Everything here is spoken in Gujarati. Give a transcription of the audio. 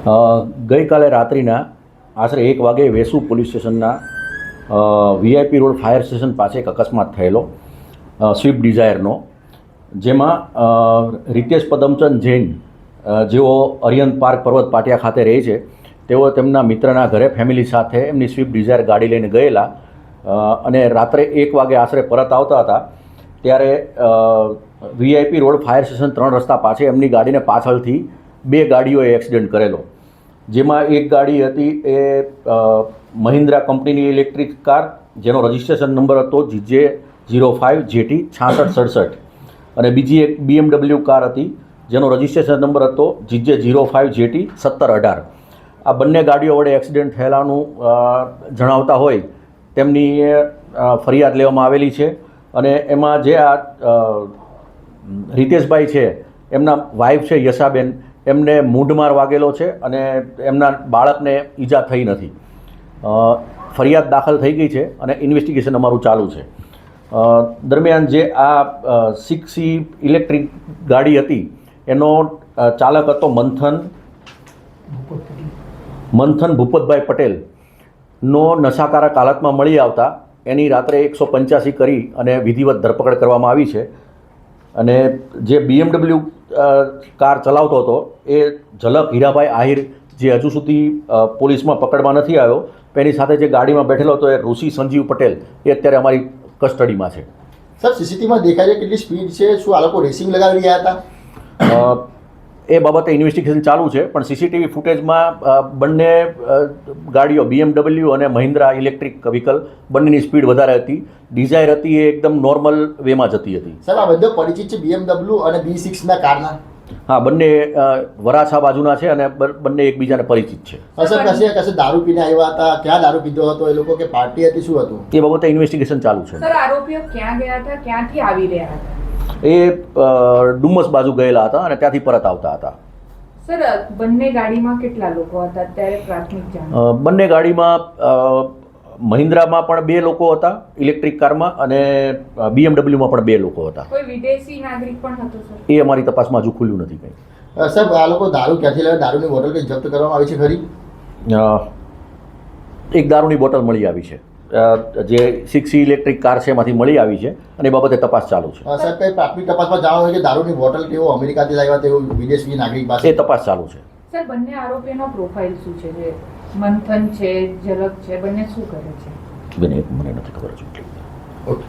ગઈકાલે રાત્રિના આશરે 1 વાગે વેસુ પોલીસ સ્ટેશનના વીઆઈપી રોડ ફાયર સ્ટેશન પાસે એક અકસ્માત થયેલો સ્વિફ્ટ ડિઝાયરનો, જેમાં રિતેશ પદમચંદ જૈન જેઓ અરિયન પાર્ક પર્વત પાટિયા ખાતે રહે છે, તેઓ તેમના મિત્રના ઘરે ફેમિલી સાથે એમની સ્વિફ્ટ ડિઝાયર ગાડી લઈને ગયેલા અને રાત્રે 1 વાગે આશરે પરત આવતા હતા ત્યારે વીઆઈપી રોડ ફાયર સ્ટેશન 3 રસ્તા પાસે એમની ગાડીને પાછળથી 2 ગાડીઓએ એક્સિડન્ટ કરેલો, જેમાં એક ગાડી હતી એ મહિન્દ્રા કંપનીની ઇલેક્ટ્રિક કાર જેનો રજિસ્ટ્રેશન નંબર હતો GJ05JT 6667 અને બીજી એક BMW કાર હતી જેનો રજિસ્ટ્રેશન નંબર હતો GJ05JT 1718. આ બંને ગાડીઓ વડે એક્સિડન્ટ થયેલાનું જણાવતા હોય તેમની ફરિયાદ લેવામાં આવેલી છે અને એમાં જે આ રિતેશભાઈ છે એમના વાઇફ છે યશાબેન, એમને મૂંઢમાર વાગેલો છે અને એમના બાળકને ઈજા થઈ નથી. ફરિયાદ દાખલ થઈ ગઈ છે અને ઇન્વેસ્ટિગેશન અમારું ચાલુ છે. દરમિયાન જે આ 6C ઇલેક્ટ્રિક ગાડી હતી એનો ચાલક હતો મંથન ભૂપતભાઈ પટેલનો નશાકારક હાલતમાં મળી આવતા એની રાત્રે 185 કરી અને વિધિવત ધરપકડ કરવામાં આવી છે. અને જે BMW કાર ચલાવતો હતો એ ઝલક હીરાભાઈ આહિર, જે હજુ સુધી પોલીસમાં પકડમાં નથી આવ્યો, એની સાથે જે ગાડીમાં બેઠેલો હતો એ ઋષિ સંજીવ પટેલ, એ અત્યારે અમારી કસ્ટડીમાં છે. સર, સીસીટીવીમાં દેખાય છે કેટલી સ્પીડ છે? શું આ લોકો રેસિંગ લગાવી રહ્યા હતા? એ બાબતે ઇન્વેસ્ટિગેશન ચાલુ છે, પણ સીસીટીવી ફૂટેજમાં બંને ગાડીઓ BMW અને મહિન્દ્રા ઇલેક્ટ્રિક વ્હીકલ બંનેની સ્પીડ વધારે હતી. ડિઝાયર હતી એ એકદમ નોર્મલ વેમાં જતી હતી. સર, આ બધા પરિચિત છે BMW અને B6ના કારના? હા, બંને વરાછા બાજુના છે અને બંને એકબીજાને પરિચિત છે. સર, કશે દારૂ પીને આવ્યા હતા? ક્યાં દારૂ પીધો હતો એ લોકો, કે પાર્ટી હતી, શું હતું? એ બાબતે ઇન્વેસ્ટિગેશન ચાલુ છે. સર, આરોપીઓ ક્યાં ગયા હતા, ક્યાંથી આવી રહ્યા હતા? એ ડુમસ બાજુ ગયેલા હતા અને ત્યાંથી પરત આવતા હતા. સર, બંને ગાડીમાં કેટલા લોકો હતા અત્યારે પ્રાથમિક જાણ? બંને ગાડીમાં મહિન્દ્રામાં પણ 2 લોકો હતા ઇલેક્ટ્રિક કારમાં અને BMWમાં પણ 2 લોકો હતા. કોઈ વિદેશી નાગરિક પણ હતો સર? એ અમારી તપાસમાં હજુ ખુલ્યું નથી કંઈ. સર, આ લોકો દારૂ ક્યાંથી લાવે? દારૂની બોટલ કંઈ જપ્ત કરવામાં આવી છે ખરી? એક દારૂની બોટલ મળી આવી છે, જે 6C ઇલેક્ટ્રિક કાર છે એમાંથી મળી આવી છે અને એ બાબતે તપાસ ચાલુ છે. સર, કઈ પ્રાથમિક તપાસમાં જાણવા હોય કે દારૂની બોટલ કેવો અમેરિકાથી લાવ્યા તેવું વિદેશી નાગરિક પાસે? એ તપાસ ચાલુ છે. સર, બંને આરોપીનો પ્રોફાઇલ શું છે? જે મંથન છે, ઝલક છે, બંને શું કરે છે? મને નથી ખબર હજુ. ઓકે.